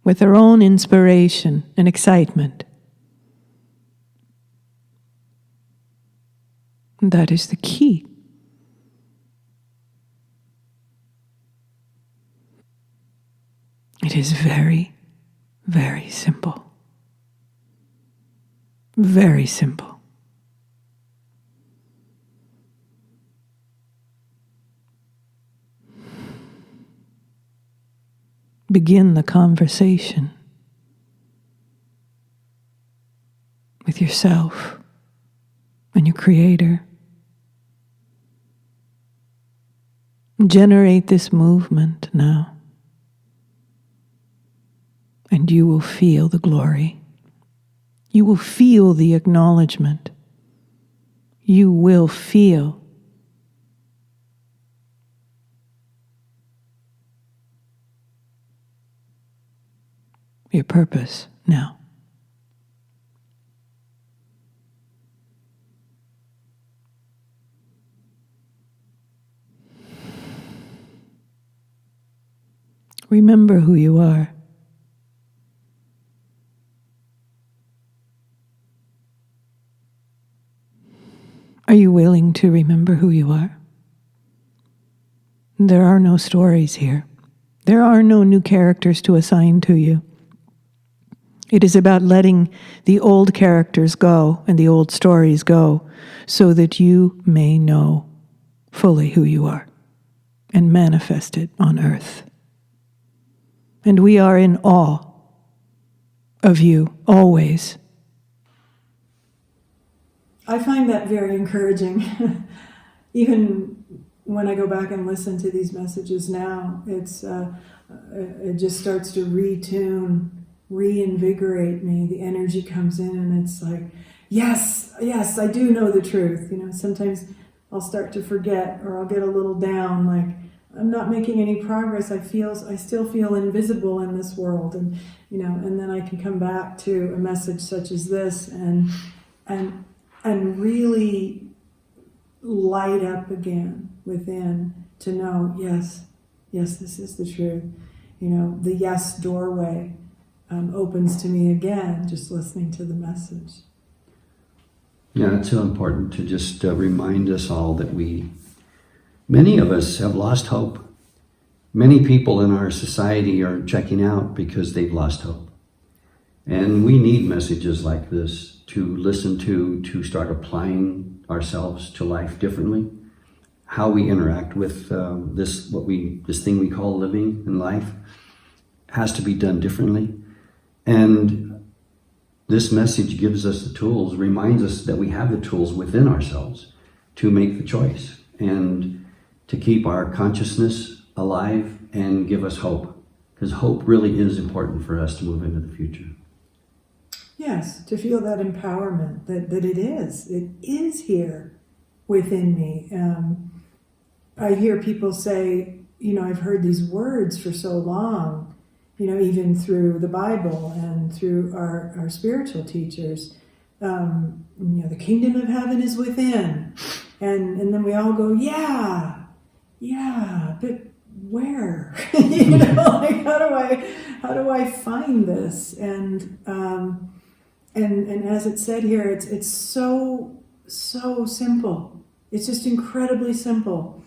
with their own inspiration and excitement. That is the key. It is very, very simple. Very simple. Begin the conversation with yourself and your Creator. Generate this movement now, and you will feel the glory. You will feel the acknowledgement. You will feel your purpose now. Remember who you are. Are you willing to remember who you are? There are no stories here. There are no new characters to assign to you. It is about letting the old characters go and the old stories go so that you may know fully who you are and manifest it on earth. And we are in awe of you always. I find that very encouraging. Even when I go back and listen to these messages now, it just starts to retune, reinvigorate me. The energy comes in and it's like, yes, I do know the truth. Sometimes I'll start to forget, or I'll get a little down, like I'm not making any progress. I still feel invisible in this world, and then I can come back to a message such as this and really light up again within to know, yes, this is the truth. The yes doorway opens to me again, just listening to the message. Yeah, it's so important to just remind us all that many of us have lost hope. Many people in our society are checking out because they've lost hope. And we need messages like this to listen to start applying ourselves to life differently. How we interact with this thing we call living in life has to be done differently. And this message gives us the tools, reminds us that we have the tools within ourselves to make the choice and to keep our consciousness alive and give us hope. Because hope really is important for us to move into the future. Yes, to feel that empowerment, that it is here within me. I hear people say, I've heard these words for so long, even through the Bible and through our spiritual teachers. The kingdom of heaven is within. And then we all go, yeah, but where? Like how do I find this? And as it said here, it's so simple. It's just incredibly simple.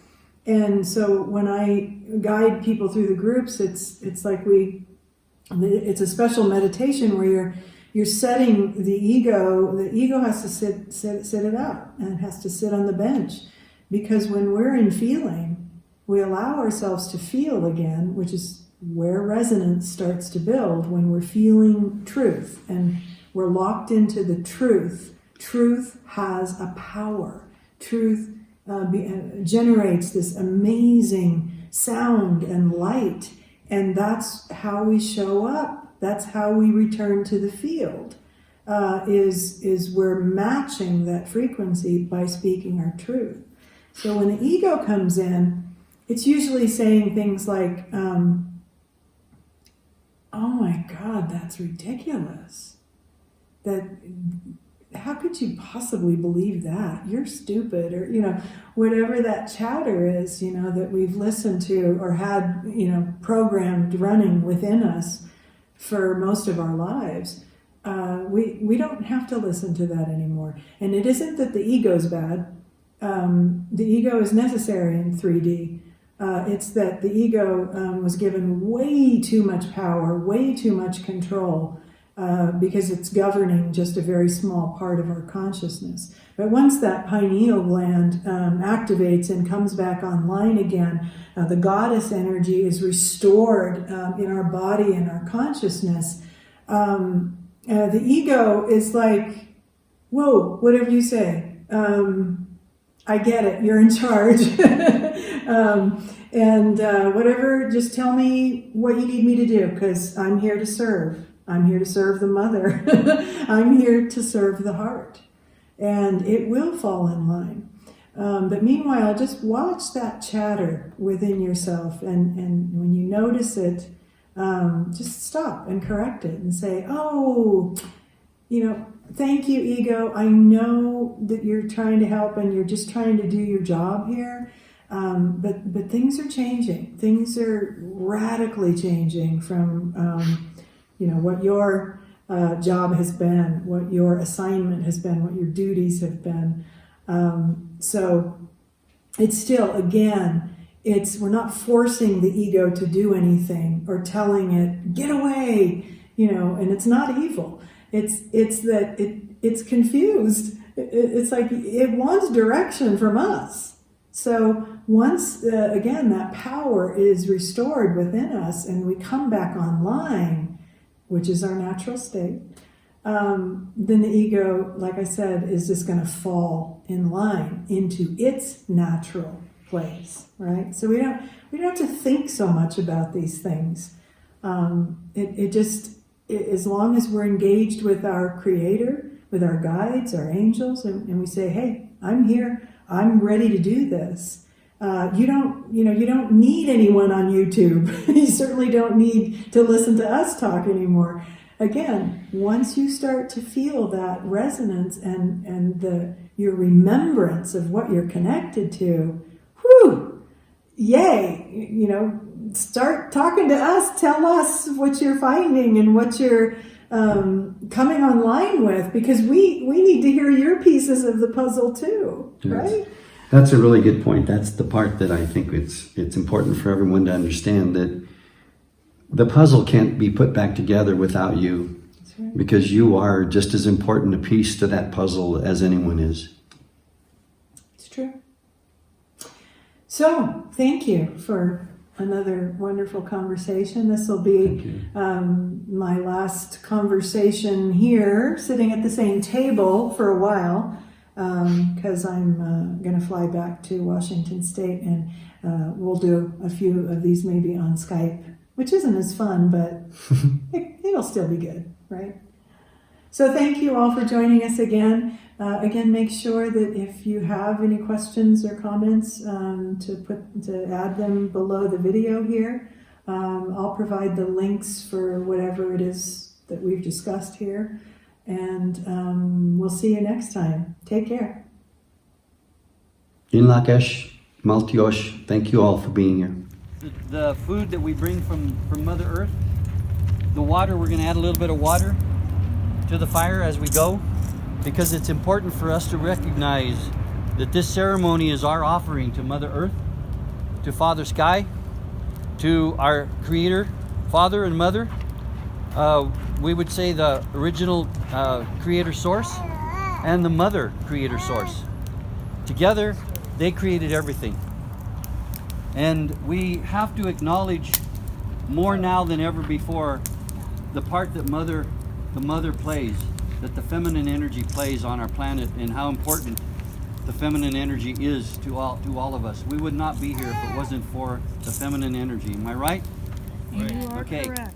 And so when I guide people through the groups, it's like it's a special meditation where you're setting the ego. The ego has to sit it out, and it has to sit on the bench, because when we're in feeling, we allow ourselves to feel again, which is where resonance starts to build. When we're feeling truth and we're locked into the truth. Truth has a power. Truth generates this amazing sound and light, and that's how we show up. That's how we return to the field. Is we're matching that frequency by speaking our truth. So when the ego comes in, it's usually saying things like, "Oh my God, that's ridiculous. How could you possibly believe that? You're stupid," or, whatever that chatter is, that we've listened to or had, programmed running within us for most of our lives. We don't have to listen to that anymore. And it isn't that the ego's bad. The ego is necessary in 3D. It's that the ego was given way too much power, way too much control, because it's governing just a very small part of our consciousness. But once that pineal gland activates and comes back online again, the goddess energy is restored in our body and our consciousness. The ego is like, whoa, whatever you say. I get it, you're in charge. Whatever, just tell me what you need me to do, because I'm here to serve. I'm here to serve the mother. I'm here to serve the heart. And it will fall in line. But meanwhile, just watch that chatter within yourself. And when you notice it, just stop and correct it and say, thank you, ego. I know that you're trying to help and you're just trying to do your job here. But things are changing. Things are radically changing from what your job has been, what your assignment has been, what your duties have been. So it's still, again, we're not forcing the ego to do anything or telling it, get away, and it's not evil. It's that it's confused. It's like it wants direction from us. So once, again, that power is restored within us and we come back online, which is our natural state, then the ego, like I said, is just going to fall in line into its natural place, right? So we don't have to think so much about these things. As long as we're engaged with our Creator, with our guides, our angels, and we say, hey, I'm here, I'm ready to do this. You don't need anyone on YouTube. You certainly don't need to listen to us talk anymore. Again, once you start to feel that resonance and your remembrance of what you're connected to, whew, yay, start talking to us, tell us what you're finding and what you're coming online with, because we need to hear your pieces of the puzzle too, right? That's a really good point. That's the part that I think it's important for everyone to understand, that the puzzle can't be put back together without you. That's right. Because you are just as important a piece to that puzzle as anyone is. It's true. So, thank you for another wonderful conversation. This will be my last conversation here, sitting at the same table for a while, because I'm going to fly back to Washington State, and we'll do a few of these maybe on Skype, which isn't as fun, but it'll still be good, right? So thank you all for joining us again. Again, make sure that if you have any questions or comments, to add them below the video here. I'll provide the links for whatever it is that we've discussed here. And we'll see you next time. Take care. In Lakesh, Maltiosh, thank you all for being here. The food that we bring from Mother Earth, the water, we're going to add a little bit of water to the fire as we go, because it's important for us to recognize that this ceremony is our offering to Mother Earth, to Father Sky, to our Creator, Father and Mother. We would say the original Creator Source and the Mother Creator Source. Together, they created everything. And we have to acknowledge more now than ever before the part that the mother plays, that the feminine energy plays on our planet, and how important the feminine energy is to all of us. We would not be here if it wasn't for the feminine energy. Am I right? You are Okay. correct.